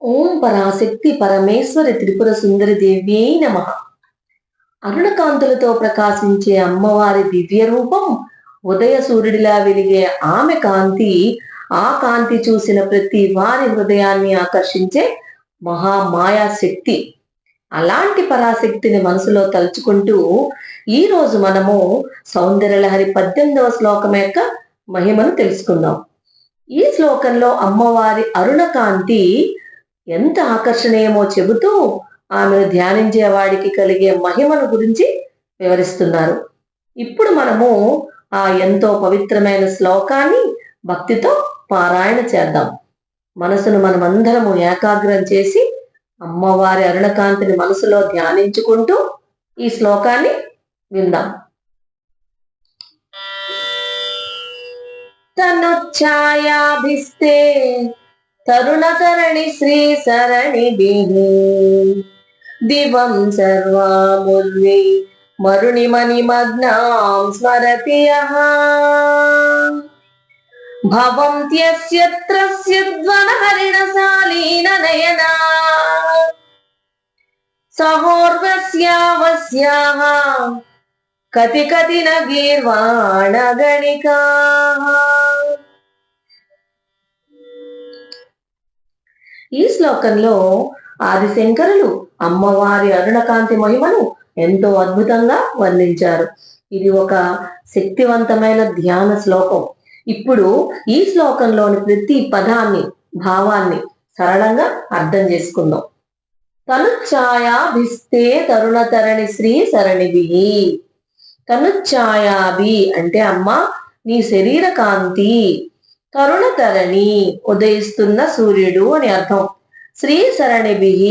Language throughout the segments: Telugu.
ఓం పరాశక్తి పరమేశ్వరి త్రిపుర సుందరి దేవ్యై నమః. అరుణకాంతులతో ప్రకాశించే అమ్మవారి దివ్య రూపం, ఉదయ సూర్యుడిలా వెలిగే ఆమె కాంతి, ఆ కాంతి చూసిన ప్రతి వారి హృదయాన్ని ఆకర్షించే మహామాయా శక్తి. అలాంటి పరాశక్తిని మనసులో తలుచుకుంటూ ఈ రోజు మనము సౌందర్యలహరి 18వ శ్లోకం యొక్క మహిమను తెలుసుకుందాం. ఈ శ్లోకంలో అమ్మవారి అరుణకాంతి ఎంత ఆకర్షణీయమో చెబుతూ ఆమెను ధ్యానించే వాడికి కలిగే మహిమను గురించి వివరిస్తున్నారు. ఇప్పుడు మనము ఆ ఎంతో పవిత్రమైన శ్లోకాన్ని భక్తితో పారాయణ చేద్దాం. మనసును మనమందరము ఏకాగ్రం చేసి అమ్మవారి అరుణకాంతిని మనసులో ధ్యానించుకుంటూ ఈ శ్లోకాన్ని విందాం. తనుఛాయాభిస్తే తరుణతరణి శ్రీ సరణిభిః దివం సర్వాముర్వి మరుణిమణిమగ్నాం స్మరతి యః భవంత్యస్యత్రస్యద్వనహరిణశాలీన నయనా సహోర్వస్యావస్యాః కతి కతి న గీర్వాణ గణికాః. ఈ శ్లోకంలో ఆదిశంకరులు అమ్మవారి అరుణకాంతి మహిమను ఎంతో అద్భుతంగా వర్ణించారు. ఇది ఒక శక్తివంతమైన ధ్యాన శ్లోకం. ఇప్పుడు ఈ శ్లోకంలోని ప్రతి పదాన్ని, భావాన్ని సరళంగా అర్థం చేసుకుందాం. తనుఛాయాభిస్తే తరుణతరణి శ్రీ సరణిభిః. తనుఛాయాభి అంటే అమ్మ నీ శరీర కాంతి, తరుణతరణి ఉదయిస్తున్న సూర్యుడు అని అర్థం. శ్రీ సరణిభిః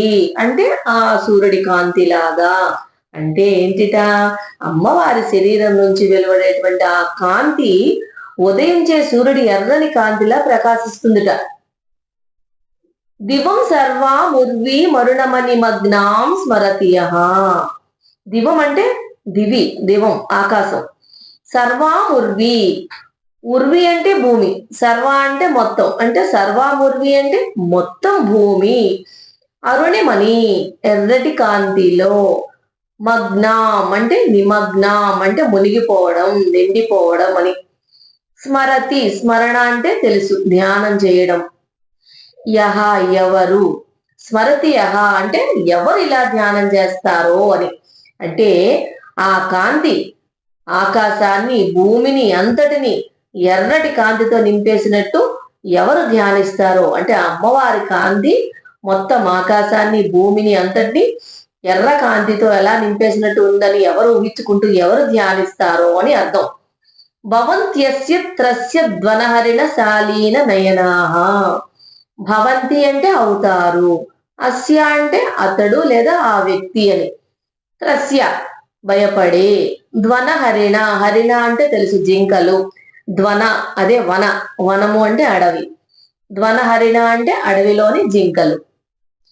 అంటే ఆ సూర్యుడి కాంతిలాగా. అంటే ఏంటిట? అమ్మవారి శరీరం నుంచి వెలువడేటువంటి ఆ కాంతి ఉదయించే సూర్యుడి ఎర్రని కాంతిలా ప్రకాశిస్తుందిట. దివం సర్వాముర్వి మరుణమణి మగ్నాం స్మరతి యః. దివం అంటే దివి, దివం ఆకాశం. సర్వాముర్వి, ఉర్వి అంటే భూమి, సర్వ అంటే మొత్తం, అంటే సర్వాముర్వి అంటే మొత్తం భూమి. అరుణిమణి ఎర్రటి కాంతిలో, మగ్నాం అంటే నిమగ్నాం అంటే మునిగిపోవడం, నిండిపోవడం అని. స్మరతి, స్మరణ అంటే తెలుసు, ధ్యానం చేయడం. యహ ఎవరు, స్మరతి యహ అంటే ఎవరు ఇలా ధ్యానం చేస్తారో అని. అంటే ఆ కాంతి ఆకాశాన్ని, భూమిని అంతటిని ఎర్రటి కాంతితో నింపేసినట్టు ఎవరు ధ్యానిస్తారో, అంటే అమ్మవారి కాంతి మొత్తం ఆకాశాన్ని, భూమిని అంతటిని ఎర్ర కాంతితో ఎలా నింపేసినట్టు ఉందని ఎవరు ఊహించుకుంటూ ఎవరు ధ్యానిస్తారో అని అర్థం. భవంత్యస్య త్రస్య ధ్వనహరిణ శాలీన నయనాః. భవంతి అంటే అవుతారు, అస్య అంటే అతడు లేదా ఆ వ్యక్తి అని. త్రస్య భయపడే, ధ్వన హరిణ, హరిణ అంటే తెలుసు జింకలు, ధ్వన అదే వన, వనము అంటే అడవి, ధ్వన హరిణ అంటే అడవిలోని జింకలు.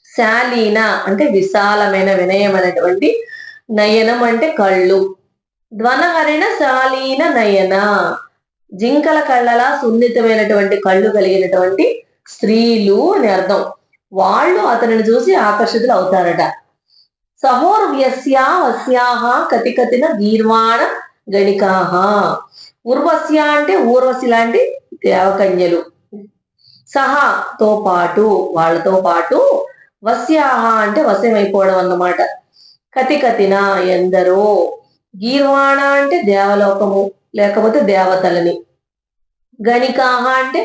శాలీన అంటే విశాలమైన వినయమైనటువంటి, నయనం అంటే కళ్ళు. ధ్వన హరిణ శాలీన నయన జింకల కళ్ళలా సున్నితమైనటువంటి కళ్ళు కలిగినటువంటి స్త్రీలు అని అర్థం. వాళ్ళు అతనిని చూసి ఆకర్షితులు అవుతారట. సహోర్వ్యస్యావస్యాః కతి కతిన గీర్వాణ గణికాః. ఉర్వశ్య అంటే ఊర్వశి లాంటి దేవకన్యలు. సహా తో పాటు, వాళ్ళతో పాటు, వశ్యాహ అంటే వశమైపోవడం అన్నమాట. కతి కతిన ఎందరో, గీర్వాణ అంటే దేవలోకము లేకపోతే దేవతలని, గణికాహ అంటే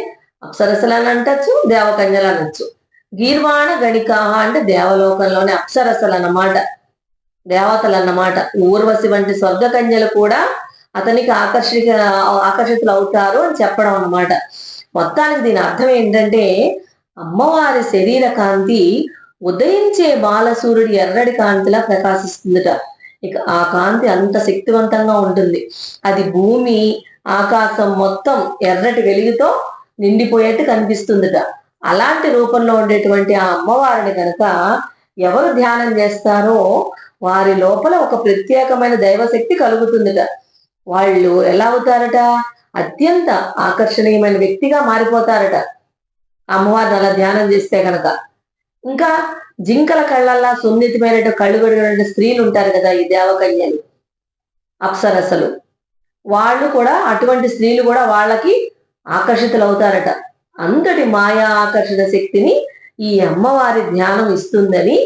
అప్సరసలని అంటచ్చు, దేవకన్యలు అనొచ్చు. గీర్వాణ గణికాహ అంటే దేవలోకంలోని అప్సరసలు అన్నమాట, దేవతలు అన్నమాట. ఊర్వశి వంటి స్వర్గకన్యలు కూడా అతనికి ఆకర్షితులు అవుతారు అని చెప్పడం అన్నమాట. మొత్తానికి దీని అర్థం ఏంటంటే అమ్మవారి శరీర కాంతి ఉదయించే బాలసూర్యుడి ఎర్రటి కాంతిలా ప్రకాశిస్తుందిట. ఇక ఆ కాంతి అంత శక్తివంతంగా ఉంటుంది. అది భూమి, ఆకాశం మొత్తం ఎర్రటి వెలుగుతో నిండిపోయేట్టు కనిపిస్తుందిట. అలాంటి రూపంలో ఉండేటువంటి ఆ అమ్మవారిని కనుక ఎవరు ధ్యానం చేస్తారో వారి లోపల ఒక ప్రత్యేకమైన దైవశక్తి కలుగుతుందిట. వాళ్ళు ఎలా అవుతారట? అత్యంత ఆకర్షణీయమైన వ్యక్తిగా మారిపోతారట అమ్మవారిని అలా ధ్యానం చేస్తే కనుక. ఇంకా జింకల కళ్ళల్లా సున్నితమైన కళ్ళు కలిగిన స్త్రీలు ఉంటారు కదా, ఈ దేవకన్యలు, అప్సరసలు. వాళ్ళు కూడా అటువంటి స్త్రీలు కూడా వాళ్ళకి ఆకర్షితులవుతారట. అంతటి మాయా ఆకర్షణ శక్తిని ఈ అమ్మవారి ధ్యానం ఇస్తుందని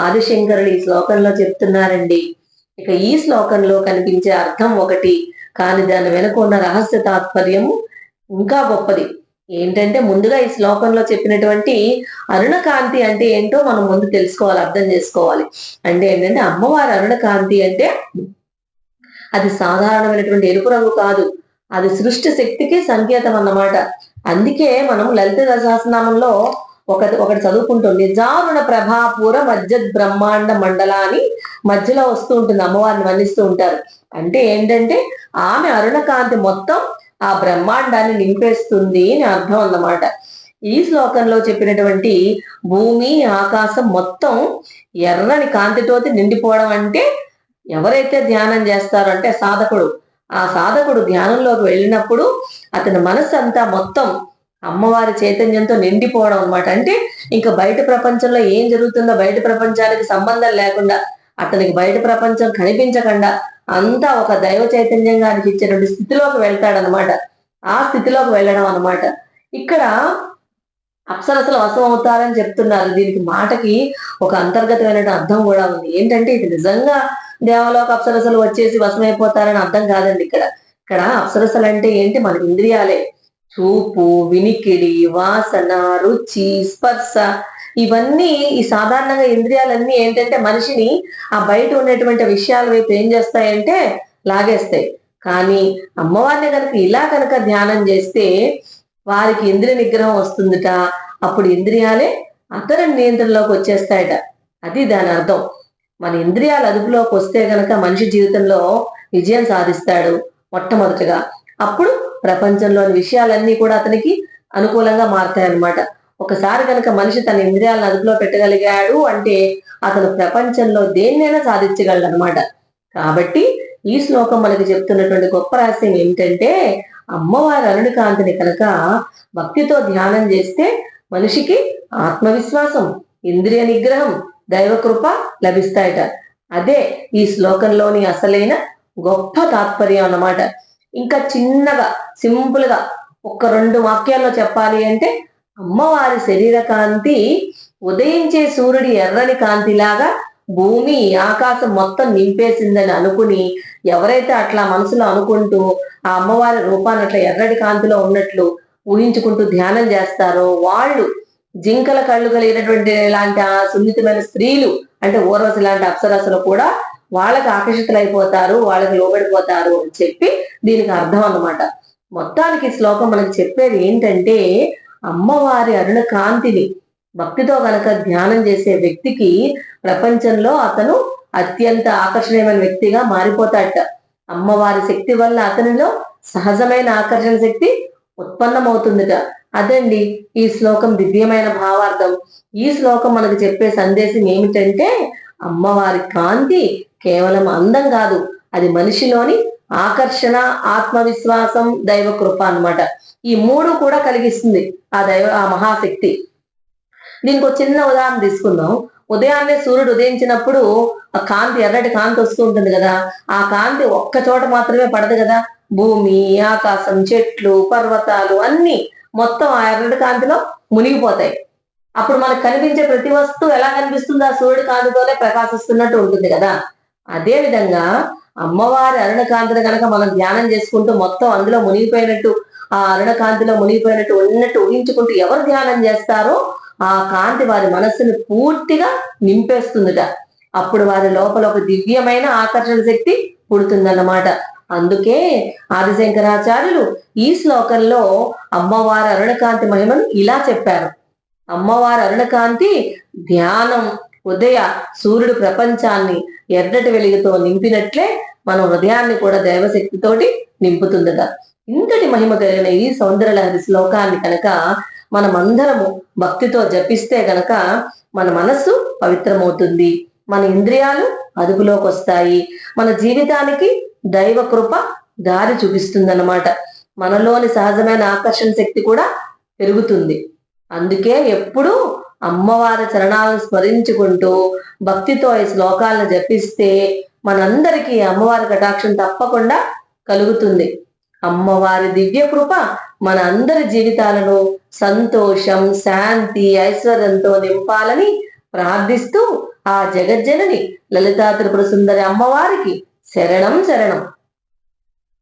ఆదిశంకరుడు ఈ శ్లోకంలో చెప్తున్నారండి. ఇక ఈ శ్లోకంలో కనిపించే అర్థం ఒకటి, కానీ దాని వెనుక ఉన్న రహస్య తాత్పర్యము ఇంకా గొప్పది. ఏంటంటే ముందుగా ఈ శ్లోకంలో చెప్పినటువంటి అరుణకాంతి అంటే ఏంటో మనం ముందు తెలుసుకోవాలి, అర్థం చేసుకోవాలి. అంటే ఏంటంటే అమ్మవారి అరుణకాంతి అంటే అది సాధారణమైనటువంటి ఎరుపు రంగు కాదు, అది సృష్టి శక్తికి సంకేతం అన్నమాట. అందుకే మనం లలిత సహస్రనామంలో ఒకటి చదువుకుంటాం, నిజారుణ ప్రభాపూర మధ్య బ్రహ్మాండ మండల అని మధ్యలో వస్తూ ఉంటుంది, అమ్మవారిని వర్ణిస్తూ ఉంటారు. అంటే ఏంటంటే ఆమె అరుణకాంతి మొత్తం ఆ బ్రహ్మాండాన్ని నింపేస్తుంది అని అర్థం అన్నమాట. ఈ శ్లోకంలో చెప్పినటువంటి భూమి ఆకాశం మొత్తం ఎర్రని కాంతితోటి నిండిపోవడం అంటే ఎవరైతే ధ్యానం చేస్తారో అంటే సాధకుడు, ఆ సాధకుడు ధ్యానంలోకి వెళ్ళినప్పుడు అతని మనసు అంతా మొత్తం అమ్మవారి చైతన్యంతో నిండిపోవడం అనమాట. అంటే ఇంకా బయట ప్రపంచంలో ఏం జరుగుతుందో బయట ప్రపంచానికి సంబంధం లేకుండా, అతనికి బయట ప్రపంచం కనిపించకుండా అంతా ఒక దైవ చైతన్యంగా అనిపించేటువంటి స్థితిలోకి వెళ్తాడనమాట. ఆ స్థితిలోకి వెళ్ళడం అనమాట. ఇక్కడ అప్సరసలు వశం అవుతారని చెప్తున్నారు. దీనికి మాటకి ఒక అంతర్గతమైన అర్థం కూడా ఉంది. ఏంటంటే ఇది నిజంగా దేవలోక అప్సరసలు వచ్చేసి వశమైపోతారని అర్థం కాదండి. ఇక్కడ అప్సరసలు అంటే ఏంటి, మన ఇంద్రియాలే. చూపు, వినికిడి, వాసన, రుచి, స్పర్శ, ఇవన్నీ ఈ సాధారణంగా ఇంద్రియాలన్నీ ఏంటంటే మనిషిని ఆ బయట ఉన్నటువంటి విషయాల వైపు ఏం చేస్తాయంటే లాగేస్తాయి. కానీ అమ్మవారిని కనుక ఇలా కనుక ధ్యానం చేస్తే వారికి ఇంద్రియ నిగ్రహం వస్తుందిట. అప్పుడు ఇంద్రియాలే అతని నియంత్రణలోకి వచ్చేస్తాయట. అది దాని అర్థం. మన ఇంద్రియాలు అదుపులోకి వస్తే గనక మనిషి జీవితంలో విజయం సాధిస్తాడు మొట్టమొదటిగా. అప్పుడు ప్రపంచంలోని విషయాలన్నీ కూడా అతనికి అనుకూలంగా మారతాయన్నమాట. ఒకసారి కనుక మనిషి తన ఇంద్రియాలను అదుపులో పెట్టగలిగాడు అంటే అతను ప్రపంచంలో దేన్నైనా సాధించగలడు అనమాట. కాబట్టి ఈ శ్లోకం మనకి చెప్తున్నటువంటి గొప్ప రహస్యం ఏమిటంటే అమ్మవారి అరుణకాంతిని కనుక భక్తితో ధ్యానం చేస్తే మనిషికి ఆత్మవిశ్వాసం, ఇంద్రియ నిగ్రహం, దైవకృప లభిస్తాయట. అదే ఈ శ్లోకంలోని అసలైన గొప్ప తాత్పర్యం అన్నమాట. ఇంకా చిన్నగా సింపుల్ గా ఒక 2 వాక్యాల్లో చెప్పాలి అంటే అమ్మవారి శరీర కాంతి ఉదయించే సూర్యుడి ఎర్రని కాంతిలాగా భూమి ఆకాశం మొత్తం నింపేసిందని అనుకుని ఎవరైతే అట్లా మనసులో అనుకుంటూ ఆ అమ్మవారి రూపాన్ని అట్లా ఎర్రటి కాంతిలో ఉన్నట్లు ఊహించుకుంటూ ధ్యానం చేస్తారో వాళ్ళు జింకల కళ్ళు కలిగినటువంటి ఇలాంటి ఆ సున్నితమైన స్త్రీలు అంటే ఊర్వశి లాంటి అప్సరసలు కూడా వాళ్ళకి ఆకర్షితులైపోతారు, వాళ్ళకి లోబడిపోతారు అని చెప్పి దీనికి అర్థం అన్నమాట. మొత్తానికి శ్లోకం మనకి చెప్పేది ఏంటంటే అమ్మవారి అరుణ కాంతిని భక్తితో గనక ధ్యానం చేసే వ్యక్తికి ప్రపంచంలో అతను అత్యంత ఆకర్షణీయమైన వ్యక్తిగా మారిపోతాడట. అమ్మవారి శక్తి వల్ల అతనిలో సహజమైన ఆకర్షణ శక్తి ఉత్పన్నమవుతుందిట. అదండి ఈ శ్లోకం దివ్యమైన భావార్థం. ఈ శ్లోకం మనకు చెప్పే సందేశం ఏమిటంటే అమ్మవారి కాంతి కేవలం అందం కాదు, అది మనిషిలోని ఆకర్షణ, ఆత్మవిశ్వాసం, దైవ కృప అన్నమాట. ఈ 3 కూడా కలిగిస్తుంది ఆ మహాశక్తి. దీనికి ఒక చిన్న ఉదాహరణ తీసుకుందాం. ఉదయాన్నే సూర్యుడు ఉదయించినప్పుడు ఆ కాంతి ఎర్రటి కాంతి వస్తూ ఉంటుంది కదా, ఆ కాంతి ఒక్క చోట మాత్రమే పడదు కదా, భూమి, ఆకాశం, చెట్లు, పర్వతాలు అన్ని మొత్తం ఆ ఎర్రటి కాంతిలో మునిగిపోతాయి. అప్పుడు మనకు కనిపించే ప్రతి వస్తువు ఎలా కనిపిస్తుంది, ఆ సూర్యుడి కాంతితోనే ప్రకాశిస్తున్నట్టు ఉంటుంది కదా. అదే విధంగా అమ్మవారి అరుణ కాంతిని కనుక మనం ధ్యానం చేసుకుంటూ మొత్తం అందులో మునిగిపోయినట్టు, ఆ అరుణ కాంతిలో మునిగిపోయినట్టు ఉన్నట్టు ఊహించుకుంటూ ఎవరు ధ్యానం చేస్తారో ఆ కాంతి వారి మనస్సుని పూర్తిగా నింపేస్తుందిట. అప్పుడు వారి లోపల ఒక దివ్యమైన ఆకర్షణ శక్తి పుడుతుందన్నమాట. అందుకే ఆదిశంకరాచార్యులు ఈ శ్లోకంలో అమ్మవారి అరుణకాంతి మహిమను ఇలా చెప్పారు. అమ్మవారి అరుణకాంతి ధ్యానం ఉదయ సూర్యుడు ప్రపంచాన్ని ఎర్రటి వెలుగుతో నింపినట్లే మన హృదయాన్ని కూడా దైవశక్తితోటి నింపుతుందట. ఇంతటి మహిమ కలిగిన ఈ సౌందర్యలహరి శ్లోకాన్ని కనుక మనమందరము భక్తితో జపిస్తే గనక మన మనస్సు పవిత్రమవుతుంది, మన ఇంద్రియాలు అదుపులోకి వస్తాయి, మన జీవితానికి దైవ కృప దారి చూపిస్తుందన్నమాట. మనలోని సహజమైన ఆకర్షణ శక్తి కూడా పెరుగుతుంది. అందుకే ఎప్పుడు అమ్మవారి చరణాలను స్మరించుకుంటూ భక్తితో ఈ శ్లోకాలను జపిస్తే మనందరికీ అమ్మవారి కటాక్షం తప్పకుండా కలుగుతుంది. అమ్మవారి దివ్య కృప మన అందరి జీవితాలను సంతోషం, శాంతి, ఐశ్వర్యంతో నింపాలని ప్రార్థిస్తూ ఆ జగజ్జనని లలితా త్రిపుర సుందరి అమ్మవారికి శరణం శరణం.